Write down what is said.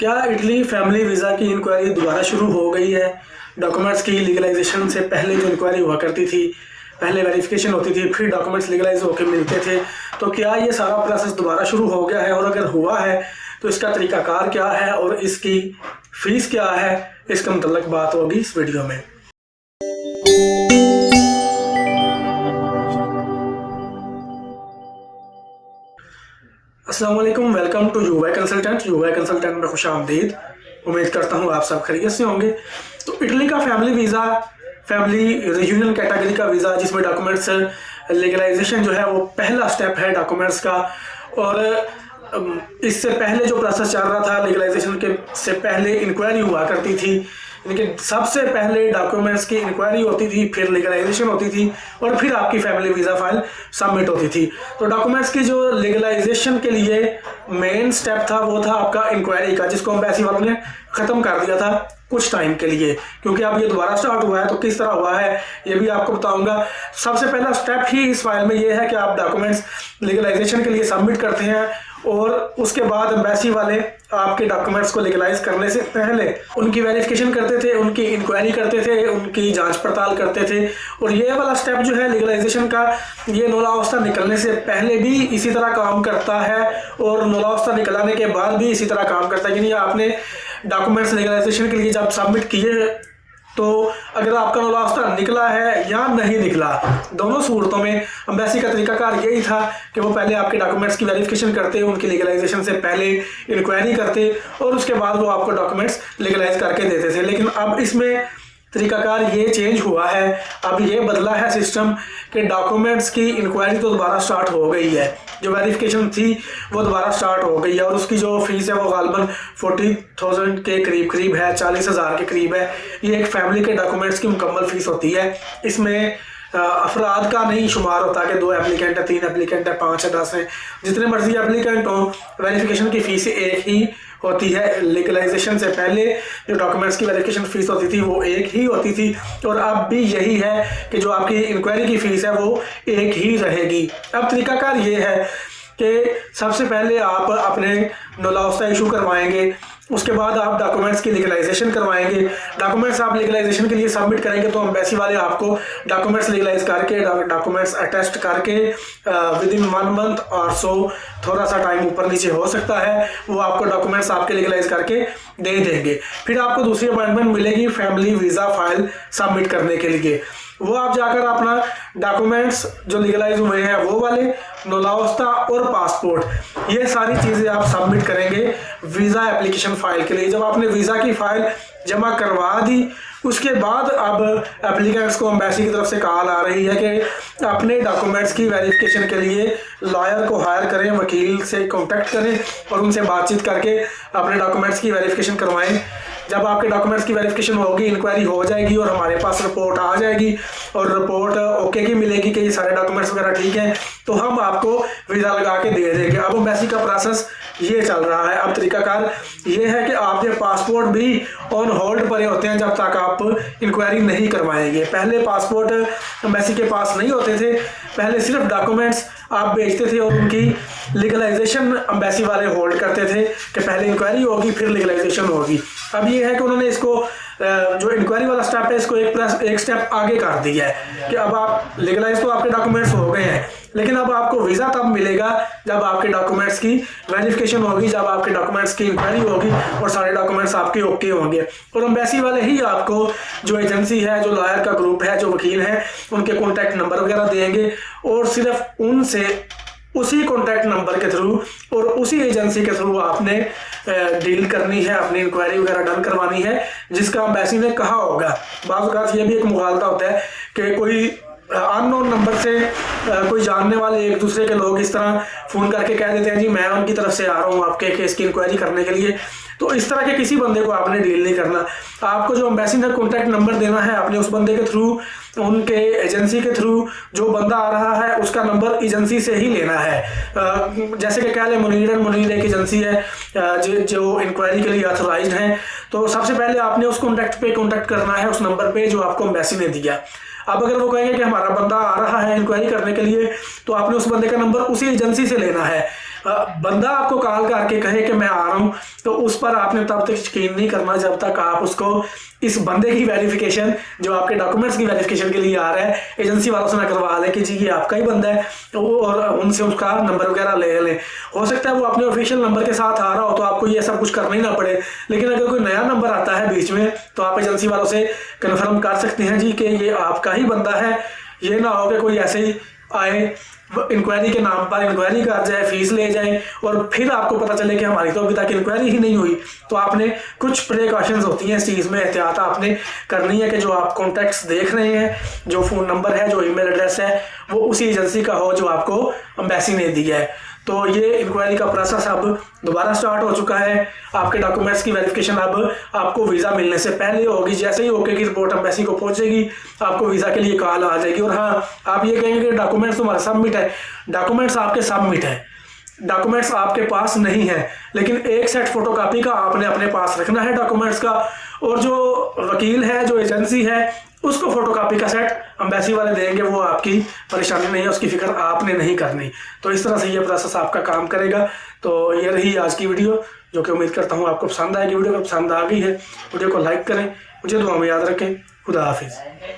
क्या Italy family visa की inquiry दोबारा शुरू हो गई है? डॉक्यूमेंट्स की लीगलाइजेशन से पहले जो इंक्वायरी हुआ करती थी, पहले वेरिफिकेशन होती थी, फिर डॉक्यूमेंट्स लीगलाइज होकर मिलते थे, तो क्या ये सारा प्रोसेस दोबारा शुरू हो गया है? और अगर हुआ है तो इसका तरीकाकार क्या है और इसकी फ़ीस क्या है, इसके मतलब बात होगी इस वीडियो में। अस्सलाम वालेकुम, वेलकम टू यूवाई कंसल्टेंट में खुश आमदीद। उम्मीद करता हूँ आप सब खैरियत से होंगे। तो इटली का family visa, family reunion category का वीज़ा, जिसमें डॉक्यूमेंट्स लीगलाइजेशन जो है वो पहला स्टेप है डॉक्यूमेंट्स का। और इससे पहले जो प्रोसेस चल रहा था लीगलाइजेशन के से पहले इंक्वायरी हुआ करती थी, लेकिन सबसे पहले डॉक्यूमेंट्स की इंक्वायरी होती थी, फिर लीगलाइजेशन होती थी और फिर आपकी फैमिली वीज़ा फाइल सबमिट होती थी। तो डॉक्यूमेंट्स की जो लीगलाइजेशन के लिए मेन स्टेप था वो था आपका इंक्वायरी का, जिसको एम्बेसी वालों ने ख़त्म कर दिया था कुछ टाइम के लिए, क्योंकि अब ये दोबारा स्टार्ट हुआ है। तो किस तरह हुआ है ये भी आपको बताऊंगा। सबसे पहला स्टेप ही इस फाइल में ये है कि आप डॉक्यूमेंट्स लीगलाइजेशन के लिए सबमिट करते हैं और उसके बाद एम्बेसी वाले आपके डॉक्यूमेंट्स को लीगलाइज करने से पहले उनकी वेरिफिकेशन करते थे, उनकी इंक्वायरी करते थे, उनकी जांच पड़ताल करते थे। और ये वाला स्टेप जो है लीगलाइजेशन का, ये नौलावस्था निकलने से पहले भी इसी तरह काम करता है और नौलावस्था निकलाने के बाद भी इसी तरह काम करता है। यानी आपने डॉक्यूमेंट्स लीगलाइजेशन के लिए जब सबमिट किए, तो अगर आपका नौलावस्था निकला है या नहीं निकला, दोनों सूरतों में एम्बेसी का तरीकाकार यही था कि वो पहले आपके डॉक्यूमेंट्स की वेरिफिकेशन करते, उनकी लीगलाइजेशन से पहले इंक्वायरी करते और उसके बाद वो आपको डॉक्यूमेंट्स लीगलाइज करके देते थे। लेकिन अब इसमें तरीकाकार ये चेंज हुआ है, अब ये बदला है सिस्टम कि डॉक्यूमेंट्स की इंक्वायरी तो दोबारा स्टार्ट हो गई है, जो वेरिफिकेशन थी वो दोबारा स्टार्ट हो गई है और उसकी जो फीस है वो गालबन 40,000 के करीब है, 40,000 के करीब है। ये एक फैमिली के डॉक्यूमेंट्स की मुकम्मल फीस होती है। इसमें अफराद का नहीं शुमार होता कि 2 एप्लीकेंट है, 3 एप्लीकेंट है, 5 है, 10 है, जितने मर्जी एप्लीकेंट हो, वेरिफिकेशन की फ़ीस एक ही होती है। लीगलाइजेशन से पहले जो डॉक्यूमेंट्स की वेरिफिकेशन फ़ीस होती थी वो एक ही होती थी और अब भी यही है कि जो आपकी इंक्वायरी की फ़ीस है वो एक ही रहेगी। अब तरीकाकार ये है कि सबसे पहले आप अपने नौलावस्था इशू करवाएंगे, उसके बाद आप डॉक्यूमेंट्स की लीगलाइजेशन करवाएंगे। डॉक्यूमेंट्स आप लीगलाइजेशन के लिए सबमिट करेंगे तो एम्बेसी वाले आपको डॉक्यूमेंट्स लीगलाइज करके, डॉक्यूमेंट्स अटेस्ट करके विद इन 1 मंथ और सो, थोड़ा सा टाइम ऊपर नीचे हो सकता है, वो आपको डॉक्यूमेंट्स आपके लीगलाइज करके दे देंगे। फिर आपको दूसरी अपॉइंटमेंट मिलेगी फैमिली वीज़ा फाइल सबमिट करने के लिए। वो आप जाकर अपना डॉक्यूमेंट्स जो लीगलाइज हुए हैं वो वाले, नौलावस्था और पासपोर्ट, ये सारी चीज़ें आप सबमिट करेंगे वीज़ा एप्लीकेशन फ़ाइल के लिए। जब आपने वीज़ा की फ़ाइल जमा करवा दी, उसके बाद अब एप्लीकेंट्स को एम्बेसी की तरफ से कॉल आ रही है कि अपने डॉक्यूमेंट्स की वेरिफिकेशन के लिए लॉयर को हायर करें, वकील से कांटेक्ट करें और उनसे बातचीत करके अपने डॉक्यूमेंट्स की वेरिफिकेशन करवाएं। जब आपके डॉक्यूमेंट्स की वेरिफिकेशन होगी, इंक्वायरी हो जाएगी और हमारे पास रिपोर्ट आ जाएगी और रिपोर्ट ओके की मिलेगी कि ये सारे डॉक्यूमेंट्स वगैरह ठीक हैं, तो हम आपको वीज़ा लगा के दे देंगे। अब एम्बेसी का प्रोसेस ये चल रहा है। अब तरीकाकार ये है कि आपके पासपोर्ट भी ऑन होल्ड पड़े होते हैं जब तक आप इंक्वायरी नहीं करवाएंगे। पहले पासपोर्ट एम्बेसी के पास नहीं होते थे, पहले सिर्फ डॉक्यूमेंट्स आप भेजते थे और उनकी लीगलाइजेशन एम्बेसी वाले होल्ड करते थे कि पहले इंक्वायरी होगी फिर लीगलाइजेशन होगी। अब ये है कि उन्होंने इसको जो इंक्वायरी वाला स्टेप है इसको एक स्टेप आगे कर दिया है कि अब आप लीगलाइज तो आपके डॉक्यूमेंट्स हो गए हैं, लेकिन अब आपको वीज़ा तब मिलेगा जब आपके डॉक्यूमेंट्स की वेरिफिकेशन होगी, जब आपके डॉक्यूमेंट्स की इंक्वायरी होगी और सारे डॉक्यूमेंट्स आपके ओके होंगे। और एम्बेसी वाले ही आपको जो एजेंसी है, जो लॉयर का ग्रुप है, जो वकील है, उनके कॉन्टैक्ट नंबर वगैरह देंगे और सिर्फ उनसे उसी कॉन्टैक्ट नंबर के थ्रू और उसी एजेंसी के थ्रू आपने डील करनी है, अपनी इंक्वायरी वगैरह डन करवानी है जिसका एम्बेसी ने कहा होगा। बाज़ औक़ात ये भी एक मुग़ालता होता है कि कोई अननोन नंबर से कोई जानने वाले एक दूसरे के लोग इस तरह फ़ोन करके कह देते हैं जी मैं उनकी तरफ से आ रहा हूँ आपके केस की इंक्वायरी करने के लिए। तो इस तरह के किसी बंदे को आपने डील नहीं करना। आपको जो एम्बेसी ने कॉन्टैक्ट नंबर देना है अपने उस बंदे के थ्रू, उनके एजेंसी के थ्रू जो बंदा आ रहा है उसका नंबर एजेंसी से ही लेना है। जैसे कि कह लें मुनीर एक एजेंसी है जो इंक्वायरी के लिए ऑथराइज्ड है, तो सबसे पहले आपने उस कॉन्टैक्ट पे कॉन्टैक्ट करना है उस नंबर पे जो आपको एम्बेसी ने दिया। अब अगर वो कहेंगे कि हमारा बंदा आ रहा है इंक्वायरी करने के लिए, तो आपने उस बंदे का नंबर उसी एजेंसी से लेना है। बंदा आपको कॉल करके कहे कि मैं आ रहा हूँ, तो उस पर आपने तब तक यकीन नहीं करना जब तक आप उसको इस बंदे की वेरिफिकेशन, जो आपके डॉक्यूमेंट्स की वेरिफिकेशन के लिए आ रहा है, एजेंसी वालों से ना करवा लें कि जी ये आपका ही बंदा है, और उनसे उसका नंबर वगैरह ले लें। हो सकता है वो अपने ऑफिशियल नंबर के साथ आ रहा हो तो आपको ये सब कुछ करना ही ना पड़े, लेकिन अगर कोई नया नंबर आता है बीच में तो आप एजेंसी वालों से कन्फर्म कर सकते हैं जी कि ये आपका ही बंदा है। ये ना हो कि कोई ऐसे ही आए, इंक्वायरी के नाम पर इंक्वायरी कर जाए, फीस ले जाए, और फिर आपको पता चले कि हमारी तो अभी तक इंक्वायरी ही नहीं हुई। तो आपने कुछ प्रिकॉशंस होती हैं इस चीज़ में, एहतियात आपने करनी है कि जो आप कॉन्टैक्ट्स देख रहे हैं, जो फ़ोन नंबर है, जो ईमेल एड्रेस है, वो उसी एजेंसी का हो जो आपको एम्बेसी ने दिया है। तो ये इंक्वायरी का प्रोसेस अब दोबारा स्टार्ट हो चुका है। आपके डॉक्यूमेंट्स की वेरिफिकेशन अब आपको वीज़ा मिलने से पहले होगी। जैसे ही ओके की रिपोर्ट एम्बेसी को पहुंचेगी, आपको वीज़ा के लिए कॉल आ जाएगी। और हाँ, आप ये कहेंगे कि डॉक्यूमेंट्स तुम्हारा सबमिट है, डॉक्यूमेंट्स आपके सबमिट है, डॉक्यूमेंट्स आपके पास नहीं है, लेकिन एक सेट फोटोकॉपी का आपने अपने पास रखना है डॉक्यूमेंट्स का, और जो वकील है, जो एजेंसी है, उसको फोटोकॉपी का सेट एम्बेसी वाले देंगे। वो आपकी परेशानी नहीं है, उसकी फिक्र आपने नहीं करनी। तो इस तरह से ये प्रोसेस आपका काम करेगा। तो ये रही आज की वीडियो, जो कि उम्मीद करता हूँ आपको पसंद आएगी। वीडियो को पसंद आ गई है, वीडियो को लाइक करें, मुझे दुआ में याद रखें। खुदा हाफिज़।